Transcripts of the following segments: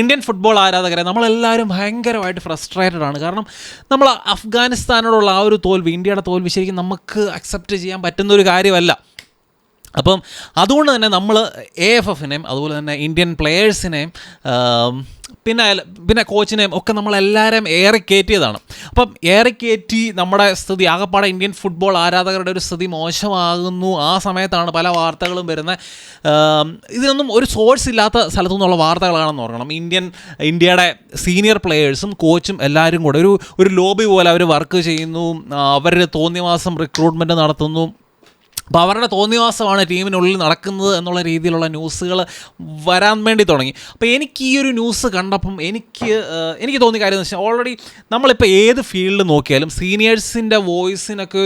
Indian football ആരാധകരെ നമ്മളെല്ലാവരും ഭയങ്കരമായിട്ട് ഫ്രസ്ട്രേറ്റഡ് ആണ്. കാരണം നമ്മൾ അഫ്ഗാനിസ്ഥാനോടുള്ള ആ ഒരു തോൽവി, ഇന്ത്യയുടെ തോൽവി ശരിക്കും നമുക്ക് അക്സെപ്റ്റ് ചെയ്യാൻ പറ്റുന്ന ഒരു കാര്യമല്ല. അപ്പം അതുകൊണ്ട് തന്നെ നമ്മൾ AFFനെയും അതുപോലെ തന്നെ ഇന്ത്യൻ പ്ലെയേഴ്സിനെയും പിന്നെ കോച്ചിനെയും ഒക്കെ നമ്മളെല്ലാവരും ഏറെ കയറ്റിയതാണ്. അപ്പം ഏറെ കയറ്റി നമ്മുടെ സ്ഥിതി ആകപ്പാടെ ഇന്ത്യൻ ഫുട്ബോൾ ആരാധകരുടെ ഒരു സ്ഥിതി മോശമാകുന്നു. ആ സമയത്താണ് പല വാർത്തകളും വരുന്നത്. ഇതിനൊന്നും ഒരു സോഴ്സ് ഇല്ലാത്ത സ്ഥലത്തു നിന്നുള്ള വാർത്തകളാണെന്ന് ഓർക്കണം. ഇന്ത്യയുടെ സീനിയർ പ്ലെയേഴ്സും കോച്ചും എല്ലാവരും കൂടെ ഒരു ലോബി പോലെ അവർ വർക്ക് ചെയ്യുന്നു. അവർ തോന്നിയവാസം റിക്രൂട്ട്മെൻറ്റ് നടത്തുന്നു. അപ്പോൾ അവരുടെ തോന്നിവാസമാണ് ടീമിനുള്ളിൽ നടക്കുന്നത് എന്നുള്ള രീതിയിലുള്ള ന്യൂസുകൾ വരാൻ വേണ്ടി തുടങ്ങി. അപ്പോൾ എനിക്ക് ഈ ഒരു ന്യൂസ് കണ്ടപ്പം എനിക്ക് തോന്നിയ കാര്യം എന്ന് വെച്ചാൽ, ഓൾറെഡി നമ്മളിപ്പോൾ ഏത് ഫീൽഡ് നോക്കിയാലും സീനിയേഴ്സിൻ്റെ വോയിസിനൊക്കെ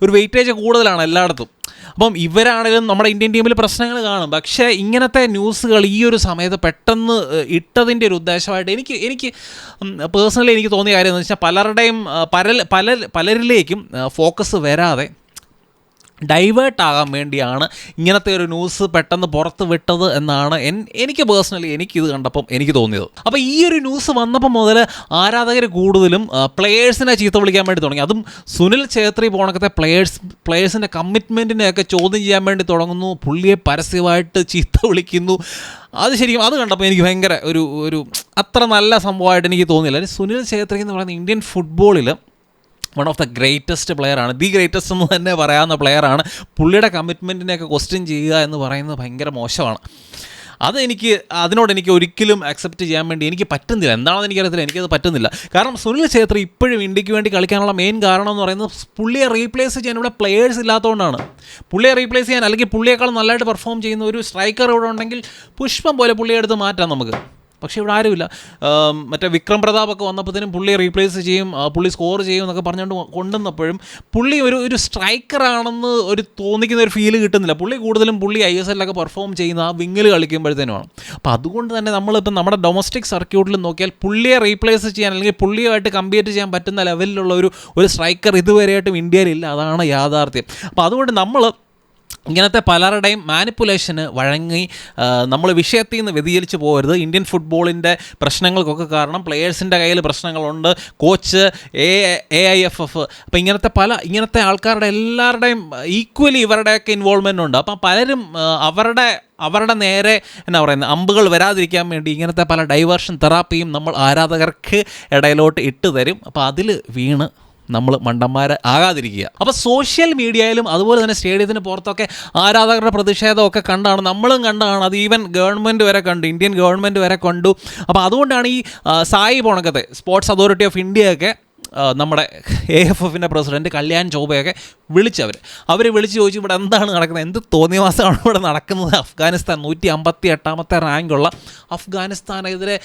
ഒരു വെയിറ്റേജ് കൂടുതലാണ് എല്ലായിടത്തും. അപ്പം ഇവരാണെങ്കിലും നമ്മുടെ ഇന്ത്യൻ ടീമിൽ പ്രശ്നങ്ങൾ കാണും. പക്ഷേ ഇങ്ങനത്തെ ന്യൂസുകൾ ഈ ഒരു സമയത്ത് പെട്ടെന്ന് ഇട്ടതിൻ്റെ ഒരു ഉദ്ദേശമായിട്ട് എനിക്ക് പേഴ്സണലി എനിക്ക് തോന്നിയ കാര്യം എന്ന് വെച്ചാൽ, പലരുടെയും പലരിലേക്കും ഫോക്കസ് വരാതെ ഡൈവേർട്ട് ആകാൻ വേണ്ടിയാണ് ഇങ്ങനത്തെ ഒരു ന്യൂസ് പെട്ടെന്ന് പുറത്ത് വിട്ടത് എന്നാണ് എനിക്ക് പേഴ്സണലി എനിക്കിത് കണ്ടപ്പം എനിക്ക് തോന്നിയത്. അപ്പോൾ ഈ ഒരു ന്യൂസ് വന്നപ്പോൾ മുതൽ ആരാധകർ കൂടുതലും പ്ലെയേഴ്സിനെ ചീത്ത വിളിക്കാൻ വേണ്ടി തുടങ്ങി. അതും സുനിൽ ഛേത്രി പോണക്കത്തെ പ്ലെയേഴ്സിൻ്റെ കമ്മിറ്റ്മെൻറ്റിനെയൊക്കെ ചോദ്യം ചെയ്യാൻ വേണ്ടി തുടങ്ങുന്നു. പുള്ളിയെ പരസ്യമായിട്ട് ചീത്ത വിളിക്കുന്നു. അത് ശരിക്കും അത് കണ്ടപ്പോൾ എനിക്ക് ഭയങ്കര ഒരു അത്ര നല്ല സംഭവമായിട്ട് എനിക്ക് തോന്നിയില്ല. സുനിൽ ഛേത്രി എന്ന് പറയുന്ന ഇന്ത്യൻ ഫുട്ബോളിൽ വൺ ഓഫ് ദ ഗ്രേറ്റസ്റ്റ് പ്ലെയറാണ്, ദി ഗ്രേറ്റസ്റ്റ് എന്ന് തന്നെ പറയാവുന്ന പ്ലെയറാണ്. പുള്ളിയുടെ കമ്മിറ്റ്മെൻറ്റിനെയൊക്കെ ക്വസ്റ്റ്യൻ ചെയ്യുക എന്ന് പറയുന്നത് ഭയങ്കര മോശമാണ്. അതിനോട് എനിക്ക് ഒരിക്കലും അക്സെപ്റ്റ് ചെയ്യാൻ വേണ്ടി എനിക്ക് പറ്റുന്നില്ല. എന്താണെന്ന് എനിക്കറിയത്തില്ല, എനിക്കത് പറ്റുന്നില്ല. കാരണം സുനിൽ ഛേത്രി ഇപ്പോഴും ഇന്ത്യക്ക് വേണ്ടി കളിക്കാനുള്ള മെയിൻ കാരണം എന്ന് പറയുന്നത് പുള്ളിയെ റീപ്ലേസ് ചെയ്യാൻ ഇവിടെ പ്ലെയേഴ്സ് ഇല്ലാത്തതുകൊണ്ടാണ്. പുള്ളിയെ റീപ്ലേസ് ചെയ്യാൻ അല്ലെങ്കിൽ പുള്ളിയേക്കാൾ നല്ലതായിട്ട് പെർഫോം ചെയ്യുന്ന ഒരു സ്ട്രൈക്കർ ഇവിടെ ഉണ്ടെങ്കിൽ പുഷ്പം പോലെ പുള്ളിയെ എടുത്ത് മാറ്റാം നമുക്ക്. പക്ഷേ ഇവിടെ ആരുമില്ല. മറ്റേ വിക്രം പ്രതാപൊക്കെ വന്നപ്പോഴത്തേനും പുള്ളിയെ റീപ്ലേസ് ചെയ്യും, പുള്ളി സ്കോർ ചെയ്യും എന്നൊക്കെ പറഞ്ഞുകൊണ്ട് കൊണ്ടുവന്നപ്പോഴും പുള്ളി ഒരു സ്ട്രൈക്കറാണെന്ന് തോന്നിക്കുന്ന ഒരു ഫീല് കിട്ടുന്നില്ല. കൂടുതലും പുള്ളി ISL പെർഫോം ചെയ്യുന്ന ആ വിങ്ങിൽ കളിക്കുമ്പോഴത്തേനുമാണ്. അപ്പോൾ അതുകൊണ്ട് തന്നെ നമ്മളിപ്പോൾ നമ്മുടെ ഡൊമസ്റ്റിക് സർക്യൂട്ടിൽ നോക്കിയാൽ പുള്ളിയെ റീപ്ലേസ് ചെയ്യാൻ അല്ലെങ്കിൽ പുള്ളിയുമായിട്ട് കമ്പീറ്റ് ചെയ്യാൻ പറ്റുന്ന ലെവലിലുള്ള ഒരു സ്ട്രൈക്കർ ഇതുവരെയായിട്ടും ഇന്ത്യയിലില്ല. അതാണ് യാഥാർത്ഥ്യം. അപ്പോൾ അതുകൊണ്ട് നമ്മൾ ഇങ്ങനത്തെ പലരുടെയും മാനിപ്പുലേഷന് വഴങ്ങി നമ്മൾ വിഷയത്തിൽ നിന്ന് വ്യതിചലിച്ച് പോകരുത്. ഇന്ത്യൻ ഫുട്ബോളിൻ്റെ പ്രശ്നങ്ങൾക്കൊക്കെ കാരണം പ്ലെയേഴ്സിൻ്റെ കയ്യിൽ പ്രശ്നങ്ങളുണ്ട്, കോച്ച്, AIFF, അപ്പോൾ ഇങ്ങനത്തെ ആൾക്കാരുടെ എല്ലാവരുടെയും ഈക്വലി ഇവരുടെയൊക്കെ ഇൻവോൾവ്മെൻ്റ് ഉണ്ട്. അപ്പം പലരും അവരുടെ നേരെ എന്നാ പറയുന്നത് അമ്പുകൾ വരാതിരിക്കാൻ വേണ്ടി ഇങ്ങനത്തെ പല ഡൈവേർഷൻ തെറാപ്പിയും നമ്മൾ ആരാധകർക്ക് ഇടയിലോട്ട് ഇട്ട് തരും. അപ്പോൾ അതിൽ വീണ് നമ്മൾ മണ്ടന്മാരെ ആകാതിരിക്കുക. അപ്പോൾ സോഷ്യൽ മീഡിയയിലും അതുപോലെ തന്നെ സ്റ്റേഡിയത്തിന് പുറത്തൊക്കെ ആരാധകരുടെ പ്രതിഷേധമൊക്കെ നമ്മളും കണ്ടാണ്. അത് ഈവൻ ഗവൺമെൻറ് വരെ കണ്ടു, ഇന്ത്യൻ ഗവൺമെൻറ് വരെ കണ്ടു. അപ്പോൾ അതുകൊണ്ടാണ് ഈ സായി പോണക്കത്തെ സ്പോർട്സ് അതോറിറ്റി ഓഫ് ഇന്ത്യയൊക്കെ നമ്മുടെ AFFൻ്റെ പ്രസിഡൻറ്റ് കല്യാൺ ചൗബയൊക്കെ അവർ വിളിച്ച് ചോദിച്ചു, ഇവിടെ എന്താണ് നടക്കുന്നത്, എന്ത് തോന്നിയവാസമാണ് ഇവിടെ നടക്കുന്നത്? അഫ്ഗാനിസ്ഥാൻ 158ാമത്തെ റാങ്കുള്ള അഫ്ഗാനിസ്ഥാനെതിരെ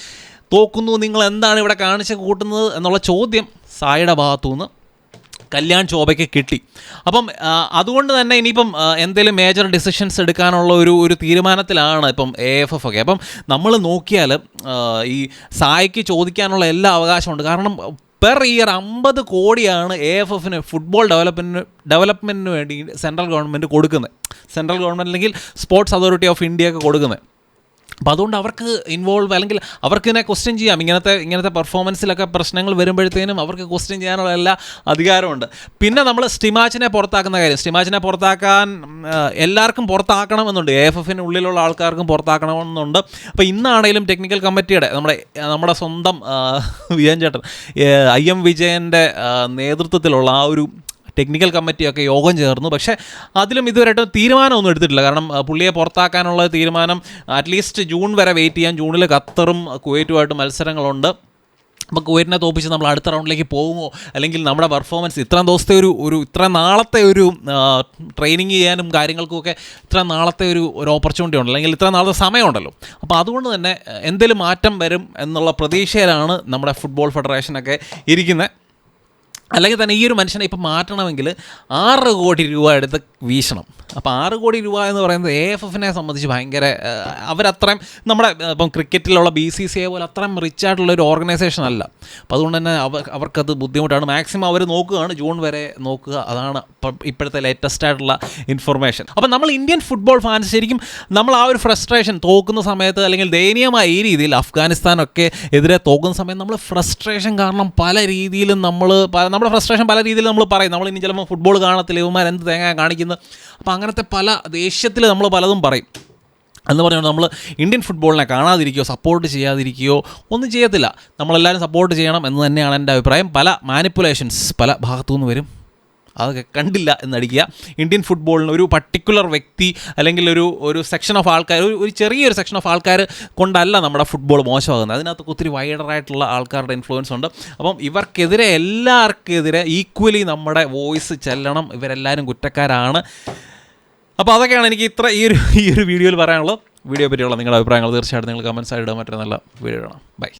തോക്കുന്നു, നിങ്ങൾ എന്താണ് ഇവിടെ കാണിച്ച് കൂട്ടുന്നത് എന്നുള്ള ചോദ്യം സായിയുടെ ഭാഗത്തുനിന്ന് കല്യാൺ ചൗബയ്ക്ക് കിട്ടി. അപ്പം അതുകൊണ്ട് തന്നെ ഇനിയിപ്പം എന്തെങ്കിലും മേജർ ഡിസിഷൻസ് എടുക്കാനുള്ള ഒരു തീരുമാനത്തിലാണ് ഇപ്പം AFF ഒക്കെ. അപ്പം നമ്മൾ നോക്കിയാൽ ഈ സായിക്ക് ചോദിക്കാനുള്ള എല്ലാ അവകാശമുണ്ട്. കാരണം പെർ ഇയർ 50 കോടിയാണ് AFFന് ഫുട്ബോൾ ഡെവലപ്മെൻറ്റിന് വേണ്ടി സെൻട്രൽ ഗവൺമെൻറ് കൊടുക്കുന്നത്. സെൻട്രൽ ഗവൺമെൻറ് അല്ലെങ്കിൽ സ്പോർട്സ് അതോറിറ്റി ഓഫ് ഇന്ത്യയൊക്കെ കൊടുക്കുന്നത്. അപ്പോൾ അതുകൊണ്ട് അവർക്ക് ഇൻവോൾവ് അല്ലെങ്കിൽ അവർക്ക് ഇതിനെ ക്വസ്റ്റ്യൻ ചെയ്യാം. ഇങ്ങനത്തെ പെർഫോമൻസിലൊക്കെ പ്രശ്നങ്ങൾ വരുമ്പോഴത്തേനും അവർക്ക് ക്വസ്റ്റ്യൻ ചെയ്യാനുള്ള എല്ലാ അധികാരമുണ്ട്. പിന്നെ നമ്മൾ സ്റ്റിമാച്ചിനെ പുറത്താക്കുന്ന കാര്യം, സ്റ്റിമാച്ചിനെ പുറത്താക്കാൻ എല്ലാവർക്കും പുറത്താക്കണമെന്നുണ്ട്, AFFന് ഉള്ളിലുള്ള ആൾക്കാർക്കും പുറത്താക്കണമെന്നുണ്ട്. അപ്പോൾ ഇന്നാണെങ്കിലും ടെക്നിക്കൽ കമ്മിറ്റിയുടെ നമ്മുടെ സ്വന്തം വിജയൻ ചേട്ടൻ IM വിജയൻ്റെ നേതൃത്വത്തിലുള്ള ആ ഒരു ടെക്നിക്കൽ കമ്മിറ്റിയൊക്കെ യോഗം ചേർന്നു. പക്ഷേ അതിലും ഇതുവരെയായിട്ട് തീരുമാനമൊന്നും എടുത്തിട്ടില്ല. കാരണം പുള്ളിയെ പുറത്താക്കാനുള്ള തീരുമാനം അറ്റ്ലീസ്റ്റ് ജൂൺ വരെ വെയിറ്റ് ചെയ്യാൻ. ജൂണിൽ ഖത്തറും കുവൈറ്റുമായിട്ട് മത്സരങ്ങളുണ്ട്. അപ്പോൾ കുവൈറ്റിനെ തോപ്പിച്ച് നമ്മൾ അടുത്ത റൗണ്ടിലേക്ക് പോകുമോ, അല്ലെങ്കിൽ നമ്മുടെ പെർഫോമൻസ് ഇത്രയും ദിവസത്തെ ഇത്ര നാളത്തെ ഒരു ട്രെയിനിങ് ചെയ്യാനും കാര്യങ്ങൾക്കുമൊക്കെ ഇത്ര നാളത്തെ ഒരു ഓപ്പർച്യൂണിറ്റി ഉണ്ട്, അല്ലെങ്കിൽ ഇത്ര നാളത്തെ സമയമുണ്ടല്ലോ. അപ്പോൾ അതുകൊണ്ട് തന്നെ എന്തെങ്കിലും മാറ്റം വരും എന്നുള്ള പ്രതീക്ഷയിലാണ് നമ്മുടെ ഫുട്ബോൾ ഫെഡറേഷനൊക്കെ ഇരിക്കുന്നത്. അല്ലെങ്കിൽ തന്നെ ഈ ഒരു മനുഷ്യനെ ഇപ്പം മാറ്റണമെങ്കിൽ 6 കോടി രൂപ എടുത്ത് വീശണം. അപ്പോൾ 6 കോടി രൂപ എന്ന് പറയുന്നത് AFFനെ സംബന്ധിച്ച് ഭയങ്കര അവരത്രയും നമ്മുടെ ഇപ്പം ക്രിക്കറ്റിലുള്ള BCCI പോലെ അത്രയും റിച്ച് ആയിട്ടുള്ളൊരു ഓർഗനൈസേഷൻ അല്ല. അപ്പോൾ അതുകൊണ്ട് തന്നെ അവർക്കത് ബുദ്ധിമുട്ടാണ്. മാക്സിമം അവർ നോക്കുകയാണ്, ജൂൺ വരെ നോക്കുക. അതാണ് ഇപ്പോഴത്തെ ലേറ്റസ്റ്റ് ആയിട്ടുള്ള ഇൻഫർമേഷൻ. അപ്പം നമ്മൾ ഇന്ത്യൻ ഫുട്ബോൾ ഫാൻസ് ശരിക്കും നമ്മൾ ആ ഒരു ഫ്രസ്ട്രേഷൻ തോക്കുന്ന സമയത്ത്, അല്ലെങ്കിൽ ദയനീയമായ ഈ രീതിയിൽ അഫ്ഗാനിസ്ഥാനൊക്കെ എതിരെ തോക്കുന്ന സമയത്ത് നമ്മൾ ഫ്രസ്ട്രേഷൻ കാരണം പല രീതിയിലും നമ്മുടെ ഫ്രസ്ട്രേഷൻ പല രീതിയിൽ നമ്മൾ പറയും. നമ്മൾ ഇനി ചിലപ്പോൾ ഫുട്ബോൾ കാണത്തില്ല, ഇവന്മാർ എന്ത് തേങ്ങ കാണിക്കുന്നത്, അപ്പോൾ അങ്ങനത്തെ പല ദേഷ്യത്തിൽ നമ്മൾ പലതും പറയും. എന്ന് പറഞ്ഞാൽ നമ്മൾ ഇന്ത്യൻ ഫുട്ബോളിനെ കാണാതിരിക്കുകയോ സപ്പോർട്ട് ചെയ്യാതിരിക്കുകയോ ഒന്നും ചെയ്യത്തില്ല. നമ്മളെല്ലാവരും സപ്പോർട്ട് ചെയ്യണം എന്ന് തന്നെയാണ് എൻ്റെ അഭിപ്രായം. പല മാനിപ്പുലേഷൻസ് പല ഭാഗത്തു നിന്ന് വരും, അതൊക്കെ കണ്ടില്ല എന്നടിക്കുക. ഇന്ത്യൻ ഫുട്ബോളിന് ഒരു പർട്ടിക്കുലർ വ്യക്തി അല്ലെങ്കിൽ ഒരു സെക്ഷൻ ഓഫ് ആൾക്കാർ, ഒരു ചെറിയൊരു സെക്ഷൻ ഓഫ് ആൾക്കാർ കൊണ്ടല്ല നമ്മുടെ ഫുട്ബോൾ മോശമാകുന്നത്. അതിനകത്ത് ഒത്തിരി വൈഡറായിട്ടുള്ള ആൾക്കാരുടെ ഇൻഫ്ലുവൻസ് ഉണ്ട്. അപ്പം ഇവർക്കെതിരെ എല്ലാവർക്കെതിരെ ഈക്വലി നമ്മുടെ വോയിസ് ചെല്ലണം. ഇവരെല്ലാവരും കുറ്റക്കാരാണ്. അപ്പോൾ അതൊക്കെയാണ് എനിക്ക് ഈ ഒരു വീഡിയോയിൽ പറയാനുള്ളത്. വീഡിയോ പറ്റിയുള്ള നിങ്ങളുടെ അഭിപ്രായങ്ങൾ തീർച്ചയായിട്ടും നിങ്ങൾ കമൻസ് ആയിട്ട് ഇടുക. മറ്റൊരു നല്ല വീഡിയോ കാണാം. ബൈ.